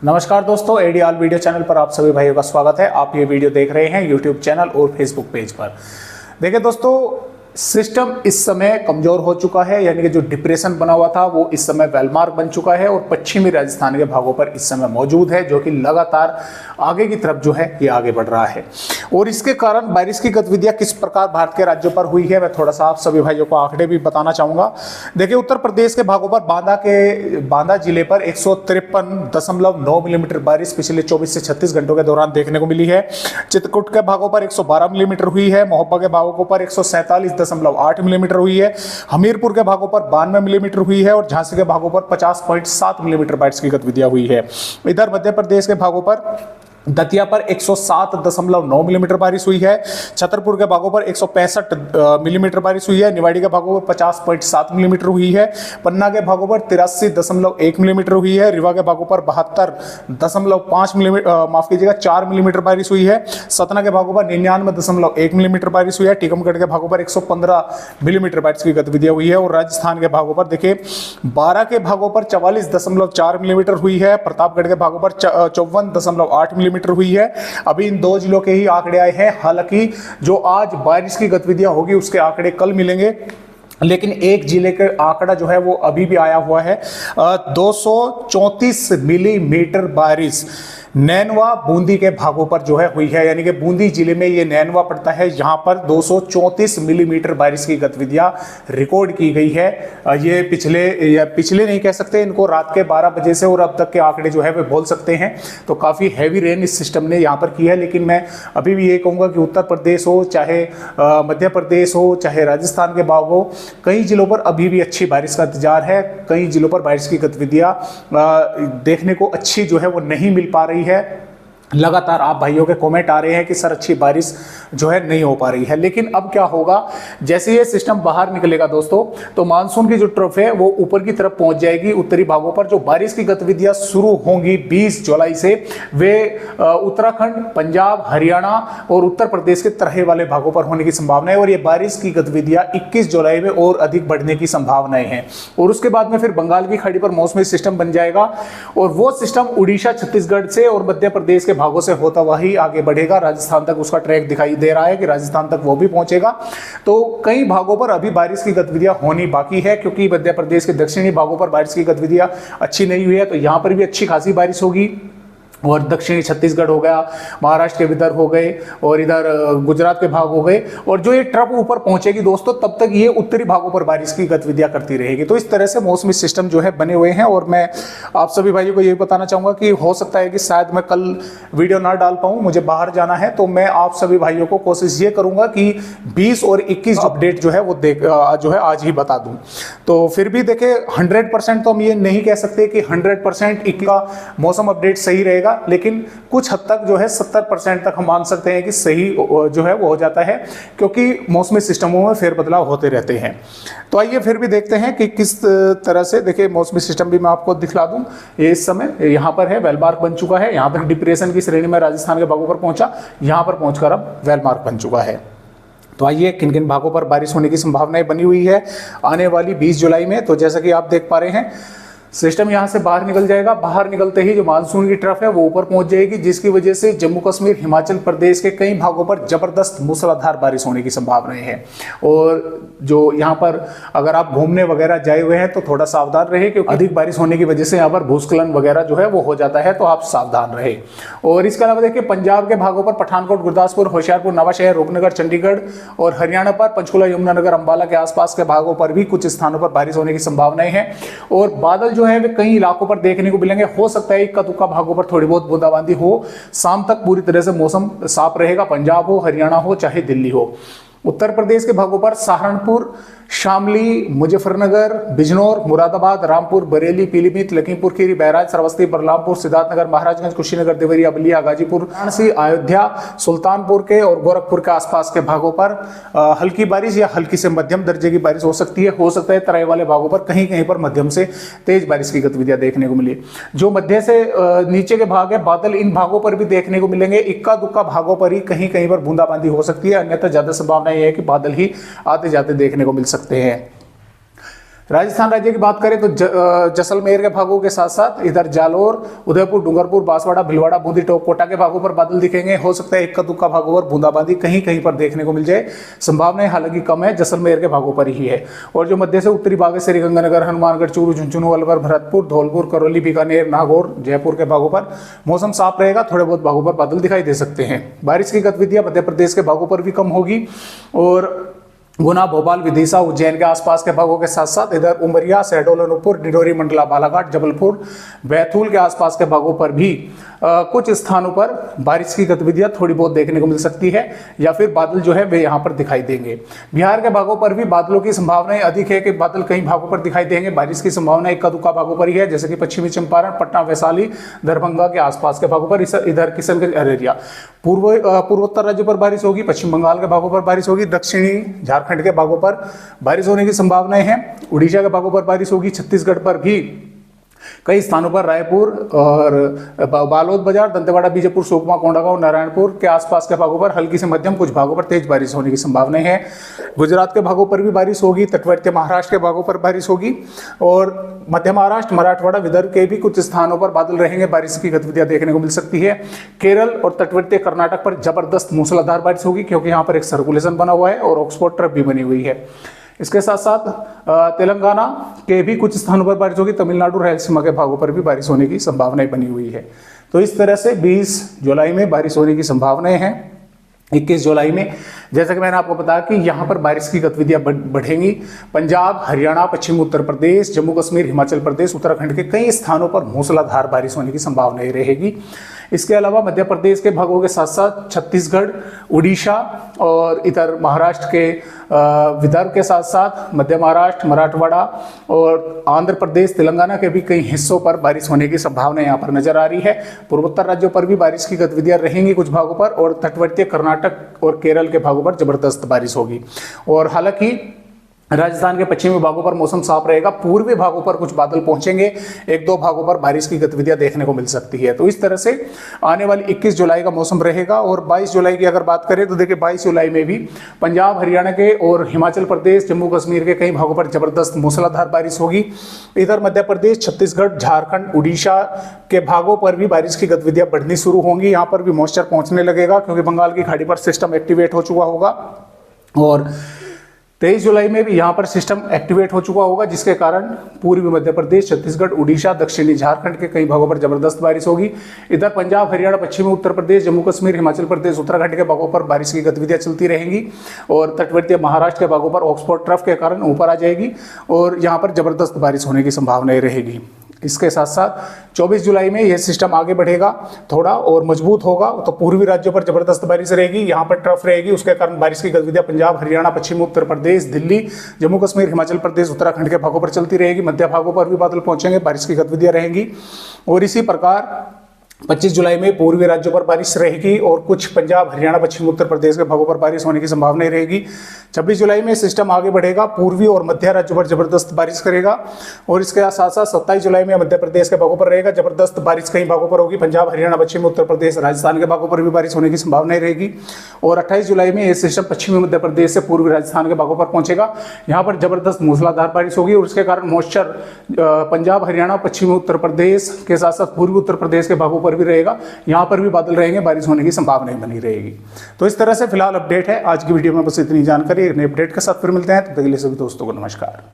नमस्कार दोस्तों, एडीआल video channel पर आप सभी भाइयों का स्वागत है। आप ये वीडियो देख रहे हैं यूट्यूब चैनल और फेसबुक पेज पर। देखिए दोस्तों, सिस्टम इस समय कमजोर हो चुका है, यानी कि जो डिप्रेशन बना हुआ था वो इस समय वेलमार्क बन चुका है और पश्चिमी राजस्थान के भागों पर इस समय मौजूद है, जो कि लगातार आगे की तरफ जो है ये आगे बढ़ रहा है। और इसके कारण बारिश की गतिविधियां किस प्रकार भारत के राज्यों पर हुई है, मैं थोड़ा सा आप सभी भाइयों को आंकड़े भी बताना चाहूंगा। देखिए, उत्तर प्रदेश के भागों पर बांदा जिले पर 153.9 मिलीमीटर बारिश पिछले 24 से 36 घंटों के दौरान देखने को मिली है। चित्रकूट के भागों पर 112 मिलीमीटर हुई है। महोबा के भागों पर 147.8 मिलीमीटर हुई है। हमीरपुर के भागों पर 92 मिलीमीटर हुई है और झांसी के भागों पर 50.7 मिलीमीटर बारिश की गतिविधियां हुई है। इधर मध्य प्रदेश के भागों पर दतिया पर 107.9 मिलीमीटर बारिश हुई है। छतरपुर के भागों पर 165 मिलीमीटर बारिश हुई है। निवाड़ी के भागों पर 50.7 मिलीमीटर हुई है। पन्ना के भागों पर 83.1 मिलीमीटर हुई है। रीवा के भागों पर 72.5 मिलीमीटर 4 मिलीमीटर बारिश हुई है। सतना के भागों पर 99.1 मिलीमीटर बारिश हुई है। टीकमगढ़ के भागों पर 115 मिलीमीटर बारिश की गतिविधियां हुई है। और राजस्थान के भागों पर देखिए, 12 के भागों पर 44.4 मिलीमीटर हुई है। प्रतापगढ़ के भागों पर 54.8 मिलीमीटर हुई है। अभी इन दो जिलों के ही आंकड़े आए हैं। हालांकि जो आज बारिश की गतिविधियां होगी उसके आंकड़े कल मिलेंगे, लेकिन एक जिले का आंकड़ा जो है वो अभी भी आया हुआ है। 234 मिलीमीटर बारिश नैनवा बूंदी के भागों पर जो है हुई है, यानी कि बूंदी जिले में ये नैनवा पड़ता है, यहाँ पर 234 मिलीमीटर बारिश की गतिविधियां रिकॉर्ड की गई है। ये पिछले नहीं कह सकते, इनको रात के 12 बजे से और अब तक के आंकड़े जो है वे बोल सकते हैं। तो काफ़ी हैवी रेन इस सिस्टम ने यहाँ पर की है। लेकिन मैं अभी भी ये कहूँगा कि उत्तर प्रदेश हो, चाहे मध्य प्रदेश हो, चाहे राजस्थान के भाग हो, कई जिलों पर अभी भी अच्छी बारिश का इंतजार है। कई जिलों पर बारिश की गतिविधियां देखने को अच्छी जो है वो नहीं मिल पा रही है। लगातार आप भाइयों के कमेंट आ रहे हैं कि सर अच्छी बारिश जो है नहीं हो पा रही है। लेकिन अब क्या होगा, जैसे ये सिस्टम बाहर निकलेगा दोस्तों, तो मानसून की जो ट्रफ है वो ऊपर की तरफ पहुंच जाएगी। उत्तरी भागों पर जो बारिश की गतिविधियां शुरू होंगी 20 जुलाई से, वे उत्तराखंड, पंजाब, हरियाणा और उत्तर प्रदेश के तराई वाले भागों पर होने की संभावना है। और ये बारिश की गतिविधियां 21 जुलाई में और अधिक बढ़ने की संभावनाएं हैं। और उसके बाद में फिर बंगाल की खाड़ी पर मौसमी सिस्टम बन जाएगा और वो सिस्टम उड़ीसा, छत्तीसगढ़ से और मध्य प्रदेश के भागों से होता हुआ ही आगे बढ़ेगा। राजस्थान तक उसका ट्रैक दिखाई दे रहा है कि राजस्थान तक वो भी पहुंचेगा। तो कई भागों पर अभी बारिश की गतिविधियां होनी बाकी है, क्योंकि मध्य प्रदेश के दक्षिणी भागों पर बारिश की गतिविधियां अच्छी नहीं हुई है। तो यहां पर भी अच्छी खासी बारिश होगी। और दक्षिणी छत्तीसगढ़ हो गया, महाराष्ट्र के विदर्भ हो गए और इधर गुजरात के भाग हो गए। और जो ये ट्रफ ऊपर पहुंचेगी दोस्तों, तब तक ये उत्तरी भागों पर बारिश की गतिविधियां करती रहेगी। तो इस तरह से मौसमी सिस्टम जो है बने हुए हैं। और मैं आप सभी भाइयों को ये बताना चाहूंगा कि हो सकता है कि शायद मैं कल वीडियो ना डाल पाऊँ, मुझे बाहर जाना है। तो मैं आप सभी भाइयों को कोशिश ये करूंगा कि 20 और 21 अपडेट जो है वो जो है आज ही बता दूं। तो फिर भी देखे 100% तो हम ये नहीं कह सकते कि 100% का मौसम अपडेट सही रहेगा, लेकिन कुछ हद तक जो है 70% तक हम मान सकते हैं कि सही जो है वो हो जाता है, क्योंकि मौसमी सिस्टमों में फेरबदलाव होते रहते हैं। तो आइए फिर भी देखते हैं कि किस तरह से, देखिए मौसमी सिस्टम भी मैं आपको दिखला दूं। ये इस समय यहाँ पर है, वेलमार्क बन चुका है। यहाँ पर डिप्रेशन की श्रेणी में राजस्थान के भागों पर पहुंचा, यहाँ पर पहुंचकर अब वेलमार्क बन चुका है। तो आइए किन किन भागों पर बारिश होने की संभावनाएं बनी हुई है आने वाली 20 जुलाई में। तो जैसा कि आप देख पा रहे हैं, सिस्टम यहां से बाहर निकल जाएगा। बाहर निकलते ही जो मानसून की ट्रफ है वो ऊपर पहुंच जाएगी, जिसकी वजह से जम्मू कश्मीर, हिमाचल प्रदेश के कई भागों पर जबरदस्त मूसलाधार बारिश होने की संभावनाएं हैं। और जो यहाँ पर अगर आप घूमने वगैरह जाए हुए हैं तो थोड़ा सावधान रहे, क्योंकि अधिक बारिश होने की वजह से यहाँ पर भूस्खलन वगैरह जो है वो हो जाता है, तो आप सावधान रहे। और इसके अलावा देखिए, पंजाब के भागों पर पठानकोट, गुरदासपुर, होशियारपुर, नवाशहर, रूपनगर, चंडीगढ़ और हरियाणा पर पंचकुला, यमुनानगर, अंबाला के आसपास के भागों पर भी कुछ स्थानों पर बारिश होने की संभावनाएं हैं। और बादल जो है वे कई इलाकों पर देखने को मिलेंगे। हो सकता है इक्का दुक्का भागों पर थोड़ी बहुत बूंदाबांदी हो। शाम तक पूरी तरह से मौसम साफ रहेगा, पंजाब हो, हरियाणा हो, चाहे दिल्ली हो। उत्तर प्रदेश के भागों पर सहारनपुर, शामली, मुजफ्फरनगर, बिजनौर, मुरादाबाद, रामपुर, बरेली, पीलीभीत, लखीमपुर खीरी, बहराइच, श्रावस्ती, बलरामपुर, सिद्धार्थनगर, महाराजगंज, कुशीनगर, देवरिया, बलिया, गाजीपुर, वाराणसी, अयोध्या, सुल्तानपुर के और गोरखपुर के आसपास के भागों पर हल्की बारिश या हल्की से मध्यम दर्जे की बारिश हो सकती है। हो सकता है तराई वाले भागों पर कहीं कहीं पर मध्यम से तेज बारिश की गतिविधियां देखने को मिली। जो मध्य से नीचे के भाग है, बादल इन भागों पर भी देखने को मिलेंगे। इक्का दुक्का भागों पर ही कहीं कहीं पर बूंदाबांदी हो सकती है, अन्यथा ज्यादा संभावना यह है कि बादल ही आते जाते देखने को मिल सकते हैं। राजस्थान राज्य की बात करें तो जैसलमेर के भागों के साथ साथ इधर जालोर, उदयपुर, डूंगरपुर, बांसवाड़ा, भीलवाड़ा, बूंदी, टोंक, कोटा के भागों पर बादल दिखेंगे। हो सकता है इक्का दुक्का भागों पर बूंदाबांदी कहीं कहीं पर देखने को मिल जाए, संभावनाएं हालांकि कम है, जैसलमेर के भागों पर ही है। और जो मध्य से उत्तरी भाग है श्रीगंगानगर, हनुमानगढ़, चूरू, झुंझुनू, अलवर, भरतपुर, धौलपुर, करौली, बीकानेर, नागौर, जयपुर के भागों पर मौसम साफ रहेगा, थोड़े बहुत भागों पर बादल दिखाई दे सकते हैं। बारिश की गतिविधियां मध्य प्रदेश के भागों पर भी कम होगी और गुना, भोपाल, विदिशा, उज्जैन के आसपास के भागों के साथ साथ इधर उमरिया, शहडोल, अनूपपुर, डिंडोरी, मंडला, बालाघाट, जबलपुर, बैतूल के आसपास के भागों पर भी कुछ स्थानों पर बारिश की गतिविधियां थोड़ी बहुत देखने को मिल सकती है या फिर बादल जो है वे यहाँ पर दिखाई देंगे। बिहार के भागों पर भी बादलों की संभावनाएं अधिक है कि बादल कई भागों पर दिखाई देंगे। बारिश की संभावना इक्का दुक्का भागों पर ही है, जैसे कि पश्चिमी चंपारण, पटना, वैशाली, दरभंगा के आसपास के भागों पर, इधर किशनगंज, अररिया। पूर्वोत्तर राज्यों पर बारिश होगी, पश्चिम बंगाल के भागों पर बारिश होगी, दक्षिणी झारखंड के भागों पर बारिश होने की संभावनाएं हैं। उड़ीसा के भागों पर बारिश होगी, छत्तीसगढ़ पर भी कई स्थानों पर, रायपुर और बालोद बाजार, दंतेवाड़ा, बीजापुर, सुकमा, कोंडागांव, नारायणपुर के आसपास के भागों पर हल्की से मध्यम, कुछ भागों पर तेज बारिश होने की संभावनाएं हैं। गुजरात के भागों पर भी बारिश होगी, तटवर्ती महाराष्ट्र के भागों पर बारिश होगी और मध्य महाराष्ट्र, मराठवाड़ा, विदर्भ के भी कुछ स्थानों पर बादल रहेंगे, बारिश की गतिविधियां देखने को मिल सकती है। केरल और तटवर्ती कर्नाटक पर जबरदस्त मूसलाधार बारिश होगी क्योंकि यहाँ पर एक सर्कुलेशन बना हुआ है और ऑक्सफोर्ड ट्रफ भी बनी हुई है। इसके साथ साथ तेलंगाना के भी कुछ स्थानों पर बारिश होगी, तमिलनाडु, रायलसीमा के भागों पर भी बारिश होने की संभावनाएं बनी हुई है। तो इस तरह से 20 जुलाई में बारिश होने की संभावनाएं हैं। 21 जुलाई में जैसा कि मैंने आपको बताया कि यहाँ पर बारिश की गतिविधियां बढ़ेंगी। पंजाब, हरियाणा, पश्चिम उत्तर प्रदेश, जम्मू कश्मीर, हिमाचल प्रदेश, उत्तराखंड के कई स्थानों पर मूसलाधार बारिश होने की संभावनाएं रहेगी। इसके अलावा मध्य प्रदेश के भागों के साथ साथ छत्तीसगढ़, उड़ीसा और इधर महाराष्ट्र के विदर्भ के साथ साथ मध्य महाराष्ट्र, मराठवाड़ा और आंध्र प्रदेश, तेलंगाना के भी कई हिस्सों पर बारिश होने की संभावना यहाँ पर नजर आ रही है। पूर्वोत्तर राज्यों पर भी बारिश की गतिविधियां रहेंगी कुछ भागों पर और तटवर्तीय कर्नाटक और केरल के भागों पर जबरदस्त बारिश होगी। और हालांकि राजस्थान के पश्चिमी भागों पर मौसम साफ रहेगा, पूर्वी भागों पर कुछ बादल पहुंचेंगे, एक दो भागों पर बारिश की गतिविधियां देखने को मिल सकती है। तो इस तरह से आने वाली 21 जुलाई का मौसम रहेगा। और 22 जुलाई की अगर बात करें तो देखिए 22 जुलाई में भी पंजाब, हरियाणा के और हिमाचल प्रदेश, जम्मू कश्मीर के कई भागों पर जबरदस्त मूसलाधार बारिश होगी। इधर मध्य प्रदेश, छत्तीसगढ़, झारखंड, उड़ीसा के भागों पर भी बारिश की गतिविधियां बढ़नी शुरू होंगी। यहाँ पर भी मॉइस्चर पहुंचने लगेगा क्योंकि बंगाल की खाड़ी पर सिस्टम एक्टिवेट हो चुका होगा और 23 जुलाई में भी यहाँ पर सिस्टम एक्टिवेट हो चुका होगा, जिसके कारण पूर्वी मध्य प्रदेश, छत्तीसगढ़, उड़ीसा, दक्षिणी झारखंड के कई भागों पर जबरदस्त बारिश होगी। इधर पंजाब, हरियाणा, पश्चिमी उत्तर प्रदेश, जम्मू कश्मीर, हिमाचल प्रदेश, उत्तराखंड के भागों पर बारिश की गतिविधियां चलती रहेंगी और तटवर्तीय महाराष्ट्र के भागों पर ऑक्सफोर्ड ट्रफ के कारण ऊपर आ जाएगी और यहाँ पर जबरदस्त बारिश होने की संभावनाएं रहेगी। इसके साथ साथ 24 जुलाई में यह सिस्टम आगे बढ़ेगा थोड़ा और मजबूत होगा, तो पूर्वी राज्यों पर जबरदस्त बारिश रहेगी, यहाँ पर ट्रफ रहेगी, उसके कारण बारिश की गतिविधियां पंजाब, हरियाणा, पश्चिमी उत्तर प्रदेश, दिल्ली, जम्मू कश्मीर, हिमाचल प्रदेश, उत्तराखंड के भागों पर चलती रहेगी। मध्य भागों पर भी बादल पहुंचेंगे, बारिश की गतिविधियां रहेंगी। और इसी प्रकार 25 जुलाई में पूर्वी राज्यों पर बारिश रहेगी और कुछ पंजाब, हरियाणा, पश्चिम उत्तर प्रदेश के भागों पर बारिश होने की संभावना रहेगी। 26 जुलाई में सिस्टम आगे बढ़ेगा, पूर्वी और मध्य राज्यों पर जबरदस्त बारिश करेगा और इसके साथ साथ 27 जुलाई में मध्य प्रदेश के भागों पर रहेगा, जबरदस्त बारिश कई भागों पर होगी। पंजाब, हरियाणा, पश्चिम उत्तर प्रदेश, राजस्थान के भागों पर भी बारिश होने की संभावना रहेगी। और 28 जुलाई में यह सिस्टम पश्चिमी मध्य प्रदेश से पूर्वी राजस्थान के भागों पर पहुंचेगा, यहाँ पर जबरदस्त मूसलाधार बारिश होगी और उसके कारण मॉइस्चर पंजाब, हरियाणा, पश्चिमी उत्तर प्रदेश के साथ साथ पूर्वी उत्तर प्रदेश के भागों पर भी रहेगा, यहाँ पर भी बादल रहेंगे, बारिश होने की संभावना बनी रहेगी। तो इस तरह से फिलहाल अपडेट है। आज की वीडियो में बस इतनी जानकारी, नए अपडेट के साथ फिर मिलते हैं। तब तक के लिए सभी दोस्तों को नमस्कार।